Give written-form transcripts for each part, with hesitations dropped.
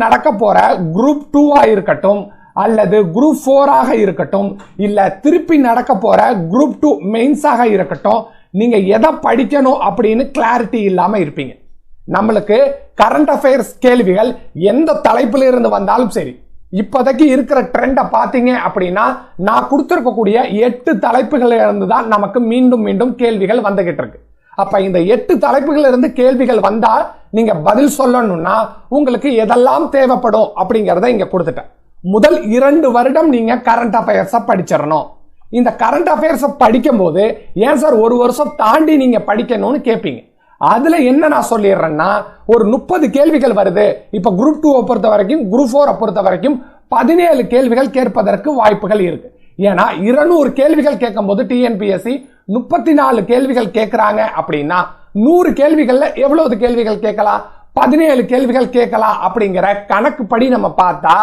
நடக்க போற குரூப் 2 இருக்கட்டும் அல்லது குரூப் 4 இருக்கட்டும் இல்ல திருப்பி நடக்க போற குரூப் 2 மெயின்ஸாக இருக்கட்டும், நீங்க எதை படிக்கணும் அப்படின்னு கிளாரிட்டி இல்லாம இருப்பீங்க. நம்மளுக்கு கரண்ட் அஃபேர்ஸ் கேள்விகள் எந்த தலைப்புல இருந்து வந்தாலும் சரி, இப்போதைக்கு இருக்கிற ட்ரெண்டை பார்த்தீங்க அப்படின்னா நான் கொடுத்திருக்கக்கூடிய 8 தலைப்புகள் இருந்து தான் நமக்கு மீண்டும் மீண்டும் கேள்விகள் வந்துகிட்டு இருக்கு. அப்ப இந்த 8 தலைப்புகள் இருந்து கேள்விகள் வந்தா நீங்க பதில் சொல்லணும்னா உங்களுக்கு எதெல்லாம் தேவைப்படும் அப்படிங்கறத இங்க கொடுத்துட்டேன். முதல் 2 வருடம் நீங்க கரண்ட் அஃபேர்ஸ படிச்சிடணும். இந்த கரண்ட் அஃபேர்ஸ படிக்கும் போது ஏன் சார் 1 வருஷம் தாண்டி நீங்க படிக்கணும்னு கேட்பீங்க. அதுல என்ன நான் சொல்லிடுறேன்னா, ஒரு 30 கேள்விகள் வருது. இப்ப குரூப் 2 பொறுத்த வரைக்கும், குரூப் 4 பொறுத்த வரைக்கும் 17 கேள்விகள் கேட்பதற்கு வாய்ப்புகள் இருக்கு. ஏன்னா 200 கேள்விகள் கேட்கும் போது டிஎன்பிஎஸ்சி 34 கேள்விகள் கேட்கிறாங்க அப்படின்னா 100 கேள்விகள்ல எவ்வளவு கேள்விகள் கேட்கலாம்? 17 கேள்விகள் கேட்கலாம். அப்படிங்கிற கணக்குப்படி நம்ம பார்த்தா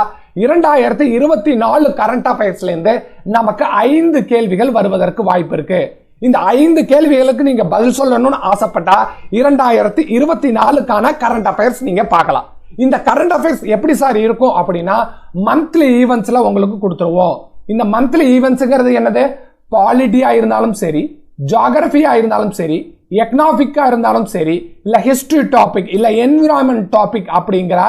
2024 கரண்ட் அஃபேர்ஸ்ல இருந்து நமக்கு 5 கேள்விகள் வருவதற்கு வாய்ப்பு இருக்கு. இந்த 5 கேள்விகளுக்கு நீங்க பதில் சொல்லணும்னு ஆசைப்பட்டா 2024க்கான கரண்ட் அஃபேர்ஸ் நீங்க பார்க்கலாம். இந்த கரண்ட் அஃபேர்ஸ் எப்படி சார் இருக்கும் அப்படின்னா, மந்த்லி ஈவென்ட்ஸ்ல உங்களுக்கு கொடுத்துருவோம். இந்த மந்த்லி ஈவென்ட்ஸ்ங்கிறது என்னது? பாலிட்டியா இருந்தாலும் சரி, ஜியோகிராஃபியா இருந்தாலும் சரி, எக்கனாமிக்கா இருந்தாலும் சரி, இல்ல ஹிஸ்டரி டாபிக், இல்ல என்விரான்மெண்ட் டாபிக் அப்படிங்கிற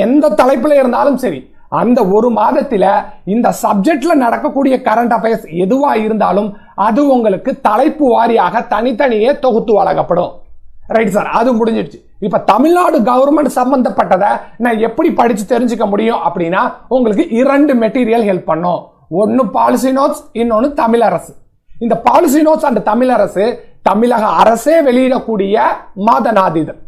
எந்த தலைப்புல இருந்தாலும் சரி, அந்த ஒரு மாதத்துல இந்த சப்ஜெக்ட்ல நடக்கக்கூடிய கரண்ட் அஃபேர்ஸ் எதுவா இருந்தாலும் அது உங்களுக்கு தலைப்பு வாரியாக தனித்தனியே தொகுத்து வழங்கப்படும். ரைட் சார், அது முடிஞ்சிடுச்சு. இப்ப தமிழ்நாடு கவர்மெண்ட் சம்பந்தப்பட்டதை நான் எப்படி படிச்சு தெரிஞ்சுக்க முடியும் அப்படின்னா, உங்களுக்கு 2 மெட்டீரியல் ஹெல்ப் பண்ணும். ஒன்னு பாலிசி நோட்ஸ், இன்னொன்னு தமிழரசு. இந்த பாலிசி நோட்ஸ் அண்ட் தமிழரசு தமிழக அரசே வெளியிடக்கூடிய மாத நாதிதழ்.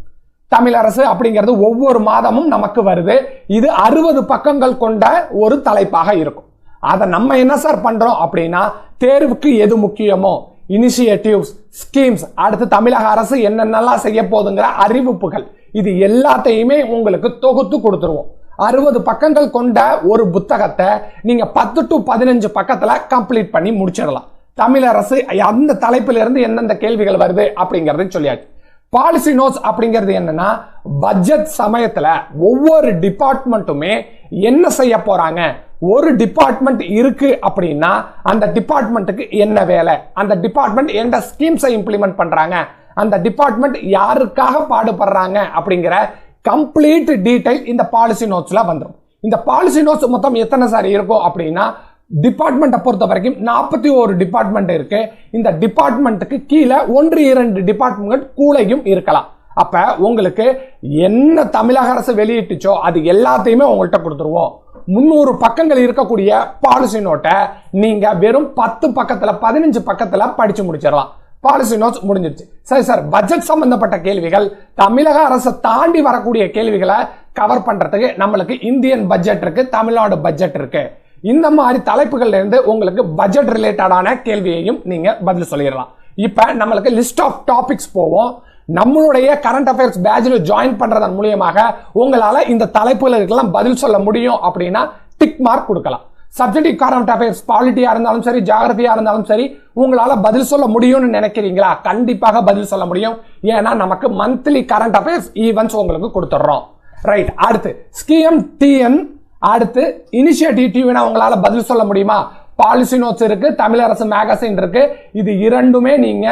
தமிழரசு அப்படிங்கிறது ஒவ்வொரு மாதமும் நமக்கு வருது. இது 60 பக்கங்கள் கொண்ட ஒரு தலைப்பாக இருக்கும். அதை நம்ம என்ன சார் பண்றோம் அப்படின்னா, தேர்வுக்கு எது முக்கியமோ, இனிஷியேட்டிவ்ஸ், ஸ்கீம்ஸ், அடுத்து தமிழக அரசு என்னென்னலாம் செய்ய போதுங்கிற அறிவிப்புகள், இது எல்லாத்தையுமே உங்களுக்கு தொகுத்து கொடுத்துருவோம். 60 பக்கங்கள் கொண்ட ஒரு புத்தகத்தை நீங்க 10 to 15 பக்கத்துல கம்ப்ளீட் பண்ணி முடிச்சிடலாம். தமிழரசு அந்த தலைப்பில இருந்து எந்தெந்த கேள்விகள் வருது அப்படிங்கறத சொல்லியாச்சு. பாலிசி நோட்ஸ் அப்படிங்கிறது என்னன்னா, பட்ஜெட் சமயத்துல ஒவ்வொரு டிபார்ட்மெண்ட்டுமே என்ன செய்ய போறாங்க, ஒரு டிபார்ட்மெண்ட் இருக்கு அப்படின்னா அந்த டிபார்ட்மெண்ட்டுக்கு என்ன வேலை, அந்த டிபார்ட்மெண்ட் எந்த ஸ்கீம்ஸை இம்ப்ளிமெண்ட் பண்றாங்க, அந்த டிபார்ட்மெண்ட் யாருக்காக பாடுபடுறாங்க அப்படிங்கிற கம்ப்ளீட் டீடைல் இந்த பாலிசி நோட்ஸ்ல வந்துடும். இந்த பாலிசி நோட்ஸ் மொத்தம் எத்தனை சார் இருக்கும் அப்படின்னா, டிபார்ட்மெண்ட்டை பொறுத்த வரைக்கும் 41 டிபார்ட்மெண்ட் இருக்கு. இந்த டிபார்ட்மெண்ட்டுக்கு கீழே 1-2 டிபார்ட்மெண்ட் கூலையும் இருக்கலாம். அப்ப உங்களுக்கு என்ன தமிழக அரசு வெளியிட்டுச்சோ அது எல்லாத்தையுமே உங்கள்கிட்ட கொடுத்துருவோம். 300 பக்கங்கள் இருக்கக்கூடிய பாலிசி நோட்டை நீங்க வெறும் 10 பக்கத்துல 15 பக்கத்துல படிச்சு முடிச்சிடலாம். பாலிசி நோட்ஸ் முடிஞ்சிருச்சு. சரி சார், பட்ஜெட் சம்பந்தப்பட்ட கேள்விகள், தமிழக அரசை தாண்டி வரக்கூடிய கேள்விகளை கவர் பண்றதுக்கு நம்மளுக்கு இந்தியன் பட்ஜெட் இருக்கு, தமிழ்நாடு பட்ஜெட் இருக்கு. இந்த மாதிரி தலைப்புகள்ல இருந்து உங்களுக்கு பட்ஜெட் ரிலேட்டடான கேள்வியையும் நீங்க பதில் சொல்லிடலாம். இப்ப நம்மளுக்கு லிஸ்ட் ஆஃப் டாபிக்ஸ் போவோம். நம்மளுடைய கரண்ட் அஃபேர்ஸ் பேட்ச்ல ஜாயின் பண்றதன் மூலமாக உங்களால இந்த தலைப்புகளுக்கெல்லாம் பதில் சொல்ல முடியும் அப்படின்னா டிக் மார்க் கொடுக்கலாம். சப்ஜெக்டிவ் கரண்ட் அஃபேர்ஸ் பாலிட்டியா இருந்தாலும் சரி, ஜியோகிராஃபியா இருந்தாலும் சரி, உங்களால பதில் சொல்ல முடியும்னு நினைக்கிறீங்களா? கண்டிப்பாக பதில் சொல்ல முடியும். ஏன்னா நமக்கு மந்த்லி கரண்ட் அஃபேர்ஸ் ஈவென்ட்ஸ் உங்களுக்கு கொடுத்துறோம். ரைட், அடுத்து ஸ்கீம் டிஎன், அடுத்து இனிஷியேட்டிவ் உங்களால பதில் சொல்ல முடியுமா? பாலிசி நோட்ஸ் இருக்கு, தமிழரசு மேகசின் இருக்கு. இது இரண்டுமே நீங்க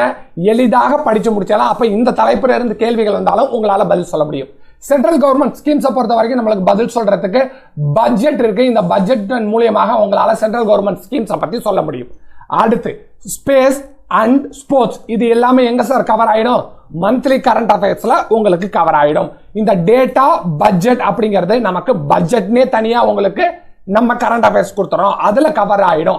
எளிதாக படிச்சு முடிச்சலாம். அப்ப இந்த தலைப்புல இருந்து கேள்விகள் வந்தாலும் உங்களால பதில் சொல்ல முடியும். சென்ட்ரல் கவர்மெண்ட் ஸ்கீம்ஸை பொறுத்த வரைக்கும் நம்மளுக்கு பதில் சொல்றதுக்கு பட்ஜெட் இருக்கு. இந்த பட்ஜெட் மூலியமாக உங்களால சென்ட்ரல் கவர்மெண்ட் ஸ்கீம்ஸை பத்தி சொல்ல முடியும். அடுத்து ஸ்பேஸ் அண்ட் ஸ்போர்ட்ஸ், இது எல்லாமே எங்க சார் கவர் ஆயிடும்? மந்த்லி கரண்ட் அஃபேர்ஸ்ல உங்களுக்கு கவர் ஆயிடும். இந்த டேட்டா பட்ஜெட் அப்படிங்கிறது நமக்கு பட்ஜெட்னே தனியா உங்களுக்கு நம்ம கரண்ட் அஃபேர்ஸ் கொடுத்துறோம், அதுல கவர் ஆயிடும்.